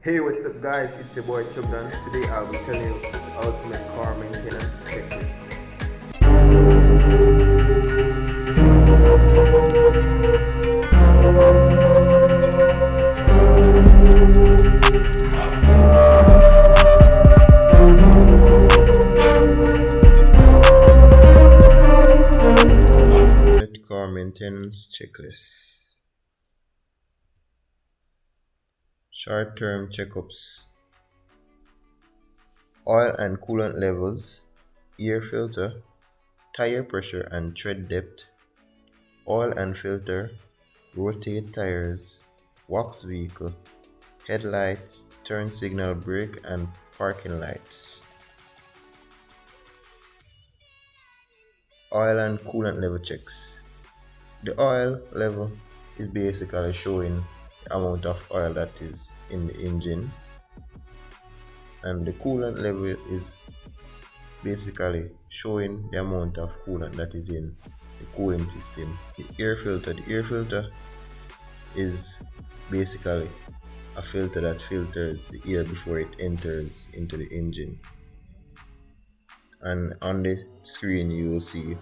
Hey, what's up guys, it's your boy CHUB. Today I'll be telling you the ultimate car maintenance checklist. Car maintenance checklist. Short-term checkups. Oil and coolant levels, air filter, tire pressure and tread depth, oil and filter, rotate tires, wax vehicle, headlights, turn signal, brake and parking lights. Oil and coolant level checks. The oil level is basically showing the amount of oil that is in the engine, and the coolant level is basically showing the amount of coolant that is in the cooling system. The air filter is basically a filter that filters the air before it enters into the engine. And on the screen you will see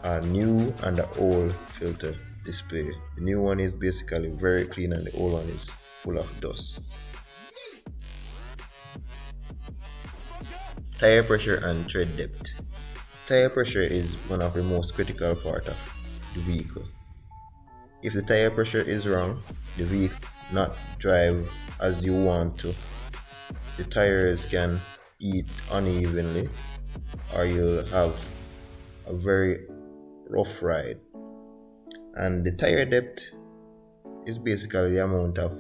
a new and an old filter display. The new one is basically very clean and the old one is full of dust. Tire pressure and tread depth. Tire pressure is one of the most critical part of the vehicle. If the tire pressure is wrong, the vehicle not drive as you want to. The tires can eat unevenly, or you'll have a very rough ride. And the tire depth is basically the amount of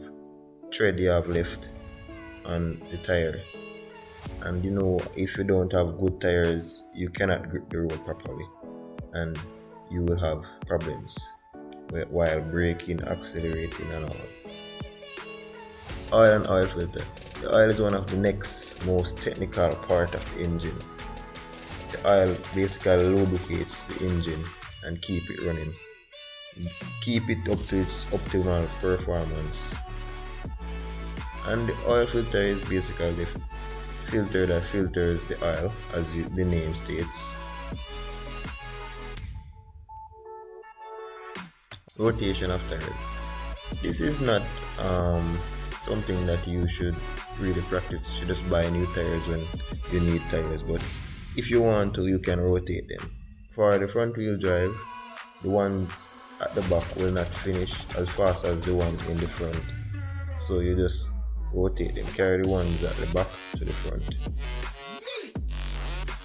tread you have left on the tire. And if you don't have good tires, you cannot grip the road properly and you will have problems while braking, accelerating and all. Oil and oil filter. The oil is one of the next most technical part of the engine. The oil basically lubricates the engine and keep it running. Keep it up to its optimal performance. And the oil filter is basically the filter that filters the oil, as the name states. Rotation of tires. This is not something that you should really practice. You should just buy new tires when you need tires, but if you want to, you can rotate them. For the front wheel drive, the ones at the back will not finish as fast as the one in the front, so you just rotate them, carry the ones at the back to the front.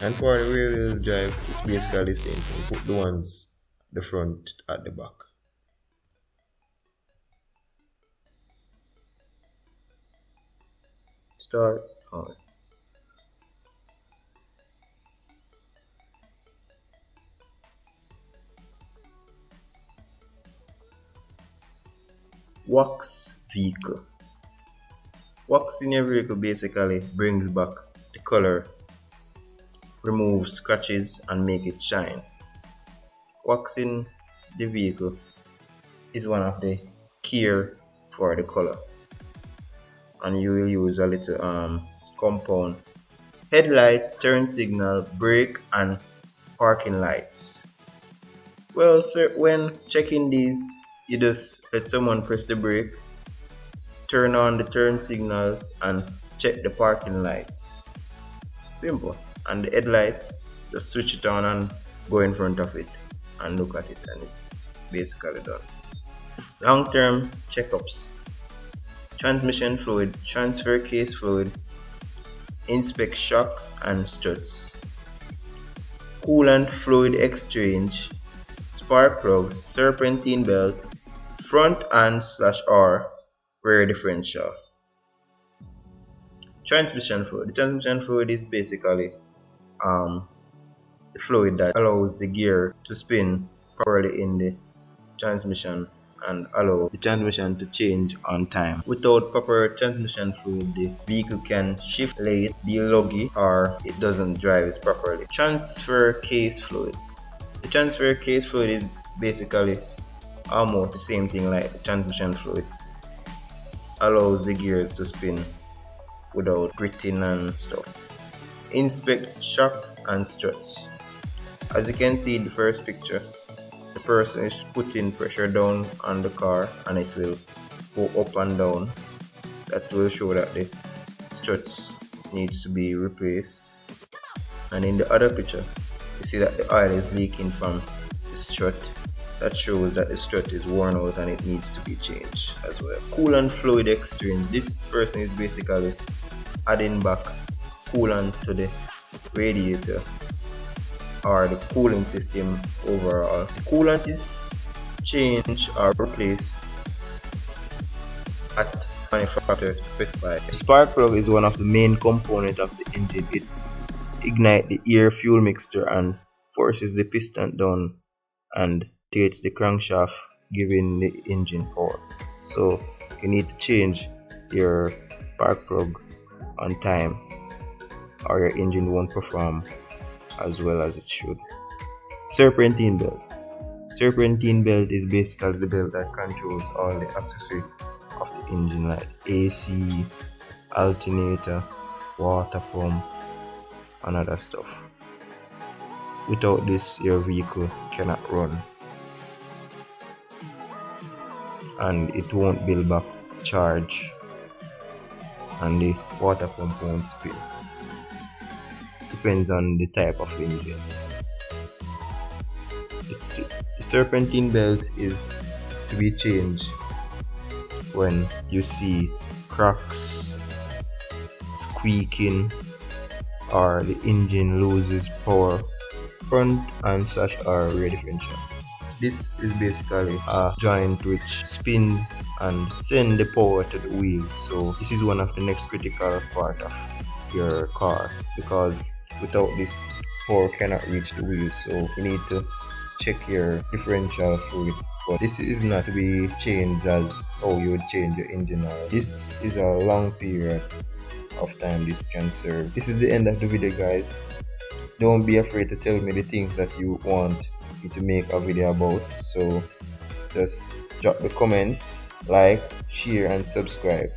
And for the rear wheel drive, it's basically the same thing. Put the ones at the front at the back. Start on. Wax vehicle. Wax in your vehicle basically brings back the color, removes scratches and make it shine. Waxing the vehicle is one of the care for the color, and you will use a little compound. Headlights, turn signal, brake and parking lights. Well, sir, when checking these, you just let someone press the brake, turn on the turn signals and check the parking lights. Simple. And the headlights, just switch it on and go in front of it and look at it, and it's basically done. Long-term checkups. Transmission fluid, transfer case fluid, inspect shocks and struts. Coolant fluid exchange, spark plugs, serpentine belt, front and/or rear differential. Transmission fluid. The transmission fluid is basically the fluid that allows the gear to spin properly in the transmission and allow the transmission to change on time. Without proper transmission fluid, the vehicle can shift late, be luggy, or it doesn't drive properly. Transfer case fluid. The transfer case fluid is basically almost the same thing like the transmission fluid. allows the gears to spin without gritting and stuff. Inspect shocks and struts. As you can see in the first picture, the person is putting pressure down on the car and it will go up and down. That will show that the struts needs to be replaced. And in the other picture, you see that the oil is leaking from the strut. That shows that the strut is worn out and it needs to be changed as well. Coolant fluid exchange. This person is basically adding back coolant to the radiator or the cooling system overall. The coolant is changed or replaced at manufacturer's specified. The spark plug is one of the main components of the engine. It ignites the air fuel mixture and forces the piston down and takes the crankshaft, giving the engine power. So you need to change your spark plug on time or your engine won't perform as well as it should. Serpentine belt. Serpentine belt is basically the belt that controls all the accessories of the engine like AC, alternator, water pump and other stuff. Without this, your vehicle cannot run and it won't build back charge and the water pump won't spin. Depends on the type of engine. The serpentine belt is to be changed when you see cracks, squeaking, or the engine loses power, front and sash or rear differential. This is basically a joint which spins and sends the power to the wheels. So this is one of the next critical part of your car, because without this, power cannot reach the wheels. So you need to check your differential fluid. But this is not to be changed as how you would change your engine oil. This is a long period of time this can serve. This is the end of the video, guys. Don't be afraid to tell me the things that you want me to make a video about. So just drop the comments, like, share and subscribe.